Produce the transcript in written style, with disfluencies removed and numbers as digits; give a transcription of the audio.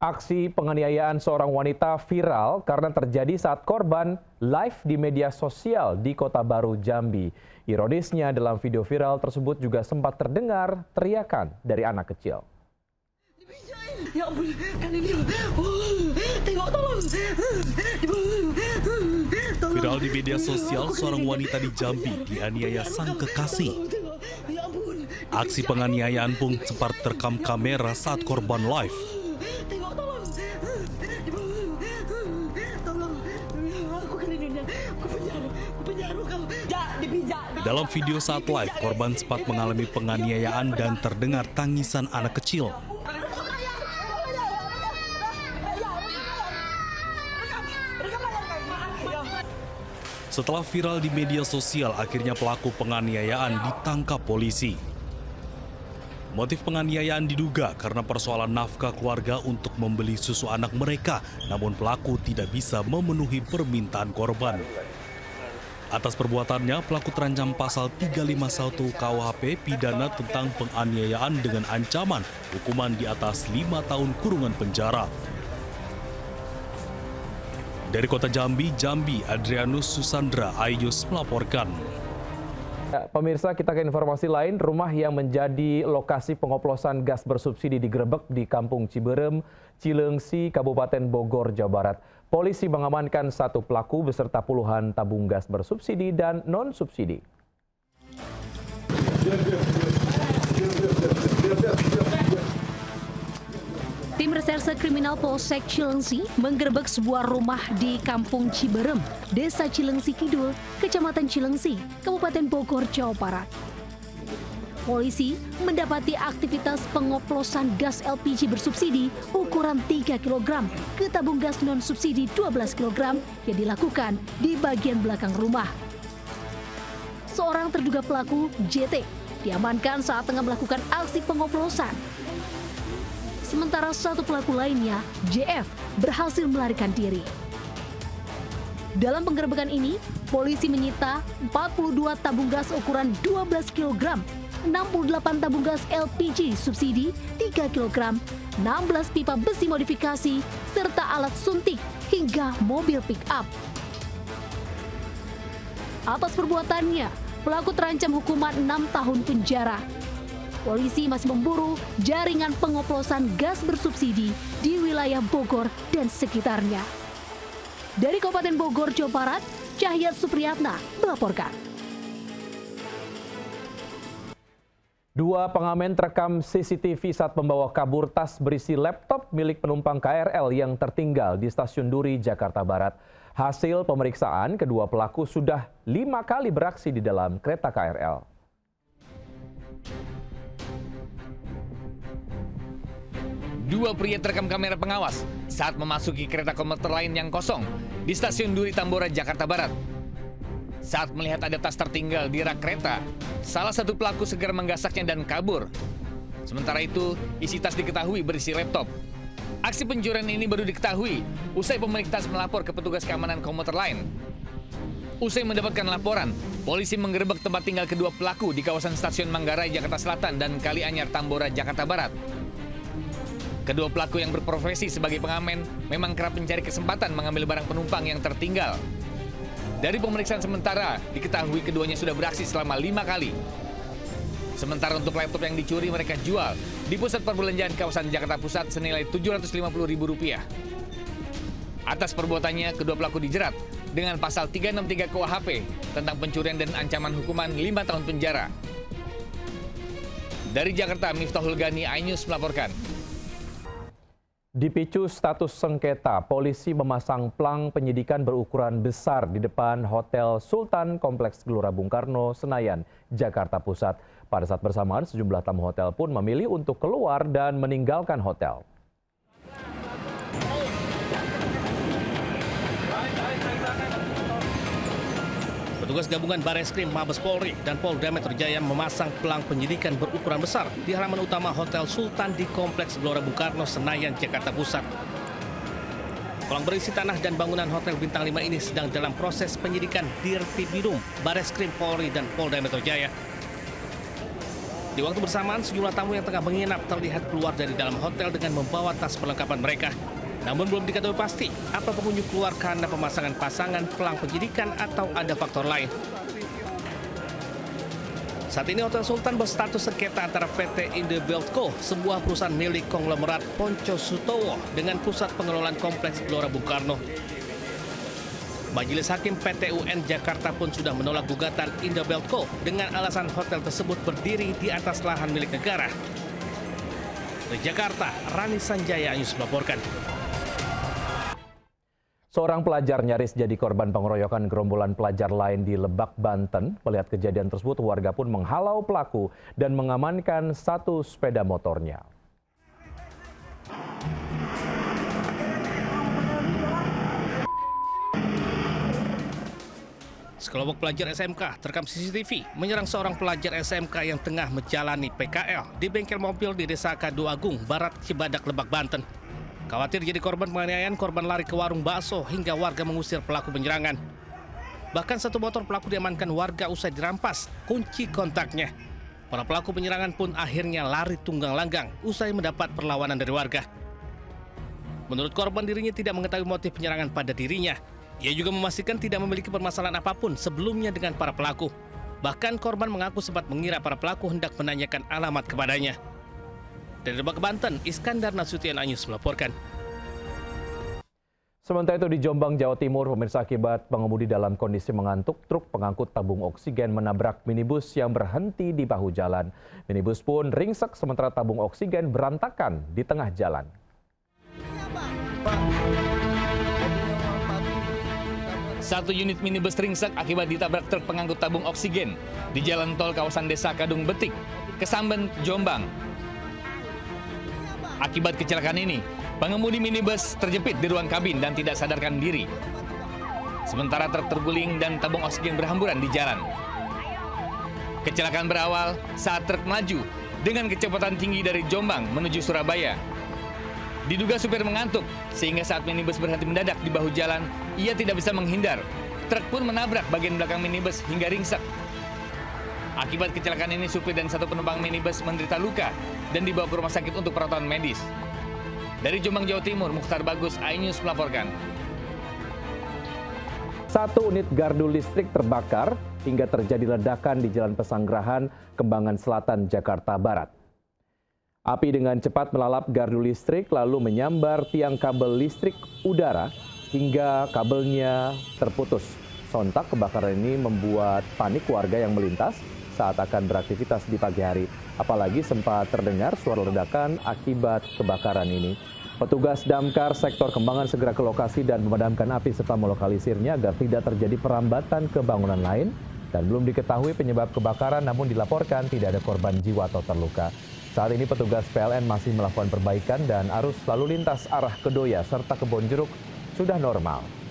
Aksi penganiayaan seorang wanita viral karena terjadi saat korban live di media sosial di Kota Baru, Jambi. Ironisnya, dalam video viral tersebut juga sempat terdengar teriakan dari anak kecil. Ya ampun, kan ini. Tengok, tolong. Viral di media sosial, seorang wanita di Jambi dianiaya sang kekasih. Ya ampun. Aksi penganiayaan pun sempat terekam kamera saat korban live. Tengok, tolong. Tolong. Aku kan ini. Aku penjara kamu. Jak, dipijak. Dalam video saat live, korban sempat mengalami penganiayaan dan terdengar tangisan anak kecil. Setelah viral di media sosial, akhirnya pelaku penganiayaan ditangkap polisi. Motif penganiayaan diduga karena persoalan nafkah keluarga untuk membeli susu anak mereka, namun pelaku tidak bisa memenuhi permintaan korban. Atas perbuatannya, pelaku terancam pasal 351 KUHP pidana tentang penganiayaan dengan ancaman hukuman di atas 5 tahun kurungan penjara. Dari Kota Jambi, Adrianus Susandra Ayus melaporkan. Pemirsa, kita ke informasi lain. Rumah yang menjadi lokasi pengoplosan gas bersubsidi digerebek di Kampung Ciberem, Cileungsi, Kabupaten Bogor, Jawa Barat. Polisi mengamankan satu pelaku beserta puluhan tabung gas bersubsidi dan non-subsidi. Tim Reserse Kriminal Polsek Cileungsi menggerebek sebuah rumah di Kampung Ciberem, Desa Cileungsi Kidul, Kecamatan Cileungsi, Kabupaten Bogor, Jawa Barat. Polisi mendapati aktivitas pengoplosan gas LPG bersubsidi ukuran 3 kg ke tabung gas non-subsidi 12 kg yang dilakukan di bagian belakang rumah. Seorang terduga pelaku, JT, diamankan saat tengah melakukan aksi pengoplosan. Sementara satu pelaku lainnya, JF, berhasil melarikan diri. Dalam penggerebekan ini, polisi menyita 42 tabung gas ukuran 12 kg, 68 tabung gas LPG subsidi 3 kg, 16 pipa besi modifikasi, serta alat suntik hingga mobil pick-up. Atas perbuatannya, pelaku terancam hukuman 6 tahun penjara. Polisi masih memburu jaringan pengoplosan gas bersubsidi di wilayah Bogor dan sekitarnya. Dari Kabupaten Bogor, Jawa Barat, Cahyat Supriyatna melaporkan. Dua pengamen terekam CCTV saat membawa kabur tas berisi laptop milik penumpang KRL yang tertinggal di Stasiun Duri, Jakarta Barat. Hasil pemeriksaan, kedua pelaku sudah 5 kali beraksi di dalam kereta KRL. Dua pria terekam kamera pengawas saat memasuki kereta komuter lain yang kosong di Stasiun Duri Tambora, Jakarta Barat. Saat melihat ada tas tertinggal di rak kereta, salah satu pelaku segera menggasaknya dan kabur. Sementara itu, isi tas diketahui berisi laptop. Aksi pencurian ini baru diketahui usai pemilik tas melapor ke petugas keamanan komuter lain. Usai mendapatkan laporan, polisi menggerebek tempat tinggal kedua pelaku di kawasan Stasiun Manggarai, Jakarta Selatan dan Kalianyar, Tambora, Jakarta Barat. Kedua pelaku yang berprofesi sebagai pengamen memang kerap mencari kesempatan mengambil barang penumpang yang tertinggal. Dari pemeriksaan sementara, diketahui keduanya sudah beraksi selama 5 kali. Sementara untuk laptop yang dicuri mereka jual di pusat perbelanjaan kawasan Jakarta Pusat senilai Rp750.000. Atas perbuatannya, kedua pelaku dijerat dengan pasal 363 KUHP tentang pencurian dan ancaman hukuman 5 tahun penjara. Dari Jakarta, Miftahul Gani, iNews melaporkan. Dipicu status sengketa, polisi memasang plang penyidikan berukuran besar di depan Hotel Sultan Kompleks Gelora Bung Karno, Senayan, Jakarta Pusat. Pada saat bersamaan, sejumlah tamu hotel pun memilih untuk keluar dan meninggalkan hotel. Petugas gabungan Bareskrim Mabes Polri dan Polda Metro Jaya memasang pelang penyidikan berukuran besar di halaman utama Hotel Sultan di Kompleks Gelora Bung Karno, Senayan, Jakarta Pusat. Pelang berisi tanah dan bangunan Hotel Bintang 5 ini sedang dalam proses penyidikan Dirtipidum Bareskrim Polri dan Polda Metro Jaya. Di waktu bersamaan, sejumlah tamu yang tengah menginap terlihat keluar dari dalam hotel dengan membawa tas perlengkapan mereka. Namun belum diketahui pasti apa pengunjung keluar karena pemasangan pasangan, pelang penyidikan, atau ada faktor lain. Saat ini Hotel Sultan berstatus sengketa antara PT Indobelt Co, sebuah perusahaan milik konglomerat Ponco Sutowo, dengan pusat pengelolaan kompleks Gelora Bung Karno. Majelis Hakim PT UN Jakarta pun sudah menolak gugatan Indobelt Co dengan alasan hotel tersebut berdiri di atas lahan milik negara. Dari Jakarta, Rani Sanjaya Ayus melaporkan. Seorang pelajar nyaris jadi korban pengeroyokan gerombolan pelajar lain di Lebak, Banten. Melihat kejadian tersebut, warga pun menghalau pelaku dan mengamankan satu sepeda motornya. Sekelompok pelajar SMK terekam CCTV menyerang seorang pelajar SMK yang tengah menjalani PKL di bengkel mobil di Desa Kadu Agung, Barat Cibadak, Lebak, Banten. Khawatir jadi korban penganiayaan, korban lari ke warung bakso hingga warga mengusir pelaku penyerangan. Bahkan satu motor pelaku diamankan warga usai dirampas kunci kontaknya. Para pelaku penyerangan pun akhirnya lari tunggang langgang usai mendapat perlawanan dari warga. Menurut korban, dirinya tidak mengetahui motif penyerangan pada dirinya. Ia juga memastikan tidak memiliki permasalahan apapun sebelumnya dengan para pelaku. Bahkan korban mengaku sempat mengira para pelaku hendak menanyakan alamat kepadanya. Dari Lebak, Banten, Iskandar Nasution Anyus melaporkan. Sementara itu di Jombang, Jawa Timur, pemirsa, akibat pengemudi dalam kondisi mengantuk, truk pengangkut tabung oksigen menabrak minibus yang berhenti di bahu jalan. Minibus pun ringsek sementara tabung oksigen berantakan di tengah jalan. Satu unit minibus ringsek akibat ditabrak truk pengangkut tabung oksigen di jalan tol kawasan Desa Kadung Betik, Kesamben, Jombang. Akibat kecelakaan ini, pengemudi minibus terjepit di ruang kabin dan tidak sadarkan diri. Sementara truk terguling dan tabung oksigen berhamburan di jalan. Kecelakaan berawal saat truk melaju dengan kecepatan tinggi dari Jombang menuju Surabaya. Diduga supir mengantuk, sehingga saat minibus berhenti mendadak di bahu jalan, ia tidak bisa menghindar. Truk pun menabrak bagian belakang minibus hingga ringsek. Akibat kecelakaan ini, supir dan satu penumpang minibus menderita luka dan dibawa ke rumah sakit untuk perawatan medis. Dari Jombang, Jawa Timur, Mukhtar Bagus, iNews melaporkan. Satu unit gardu listrik terbakar hingga terjadi ledakan di Jalan Pesanggerahan, Kembangan Selatan, Jakarta Barat. Api dengan cepat melalap gardu listrik lalu menyambar tiang kabel listrik udara hingga kabelnya terputus. Sontak kebakaran ini membuat panik warga yang melintas saat akan beraktivitas di pagi hari. Apalagi sempat terdengar suara ledakan akibat kebakaran ini. Petugas damkar sektor Kembangan segera ke lokasi dan memadamkan api serta melokalisirnya agar tidak terjadi perambatan ke bangunan lain. Dan belum diketahui penyebab kebakaran, namun dilaporkan tidak ada korban jiwa atau terluka. Saat ini petugas PLN masih melakukan perbaikan dan arus lalu lintas arah Kedoya serta Kebonjeruk sudah normal.